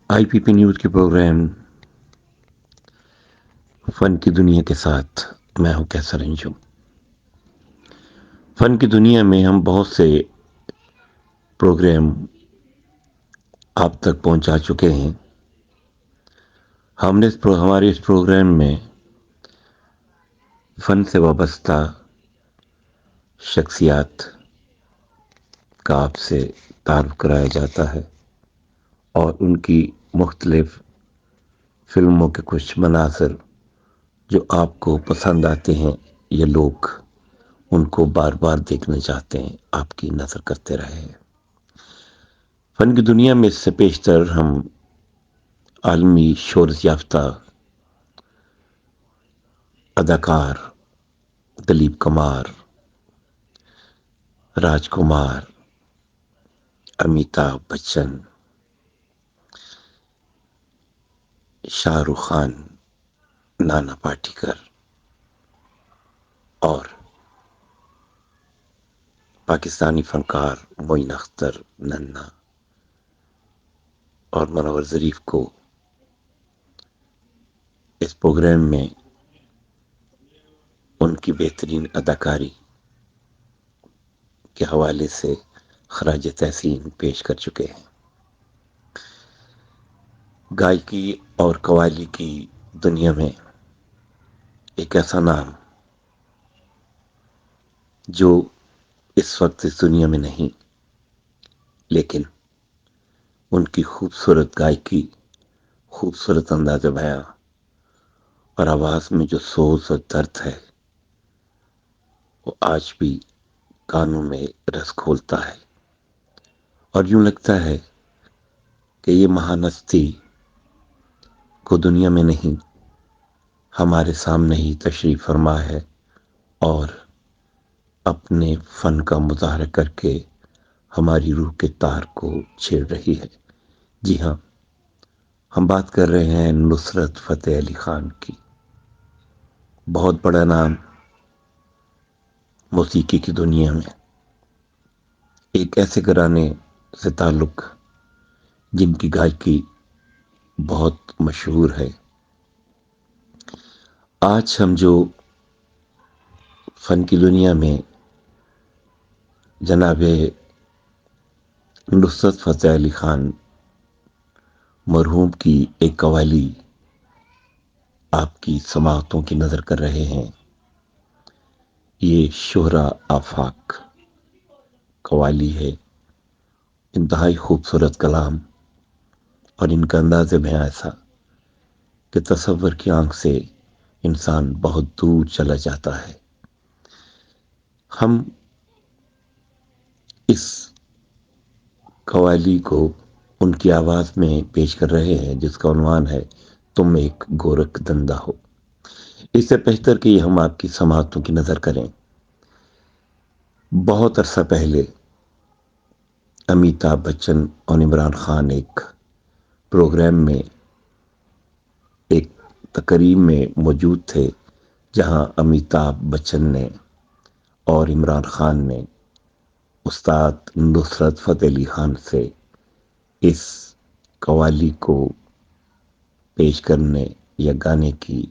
آئی پی P news کے programme فن کی دنیا کے ساتھ میں ہوں کیسر انجم۔ فن کی دنیا میں ہم بہت سے پروگرام آپ تک پہنچا چکے ہیں۔ ہم نے ہمارے اس پروگرام میں فن سے وابستہ شخصیات کا آپ سے تعارف کرایا جاتا ہے اور ان کی مختلف فلموں کے کچھ مناظر جو آپ کو پسند آتے ہیں، یہ لوگ ان کو بار بار دیکھنا چاہتے ہیں، آپ کی نظر کرتے رہے ہیں۔ فن کی دنیا میں اس سے پیشتر ہم عالمی شہرت یافتہ اداکار دلیپ کمار، راج کمار، امیتابھ بچن، شاہ رخ خان، نانا پاٹیکر اور پاکستانی فنکار معین اختر، ننا اور منور ظریف کو اس پروگرام میں ان کی بہترین اداکاری کے حوالے سے خراج تحسین پیش کر چکے ہیں۔ گائکی اور قوالی کی دنیا میں ایک ایسا نام جو اس وقت اس دنیا میں نہیں، لیکن ان کی خوبصورت گائکی، خوبصورت انداز بیاں اور آواز میں جو سوز اور درد ہے وہ آج بھی کانوں میں رس کھولتا ہے، اور یوں لگتا ہے کہ یہ مہان ہستی کو دنیا میں نہیں، ہمارے سامنے ہی تشریف فرما ہے اور اپنے فن کا مظاہرہ کر کے ہماری روح کے تار کو چھیڑ رہی ہے۔ جی ہاں، ہم بات کر رہے ہیں نصرت فتح علی خان کی۔ بہت بڑا نام موسیقی کی دنیا میں، ایک ایسے گھرانے سے تعلق جن کی گائکی بہت مشہور ہے۔ آج ہم جو فن کی دنیا میں جناب نصرت فتح علی خان مرحوم کی ایک قوالی آپ کی سماعتوں کی نظر کر رہے ہیں۔ یہ شہرا آفاق قوالی ہے، انتہائی خوبصورت کلام اور ان کا انداز بیاں ایسا کہ تصور کی آنکھ سے انسان بہت دور چلا جاتا ہے۔ ہم اس قوالی کو ان کی آواز میں پیش کر رہے ہیں جس کا عنوان ہے تم ایک گورکھ دندہ ہو۔ اس سے بہتر کہ یہ ہم آپ کی سماعتوں کی نظر کریں۔ بہت عرصہ پہلے امیتابھ بچن اور عمران خان ایک پروگرام میں، ایک تقریب میں موجود تھے جہاں امیتابھ بچن نے اور عمران خان نے استاد نصرت فتح علی خان سے اس قوالی کو پیش کرنے یا گانے کی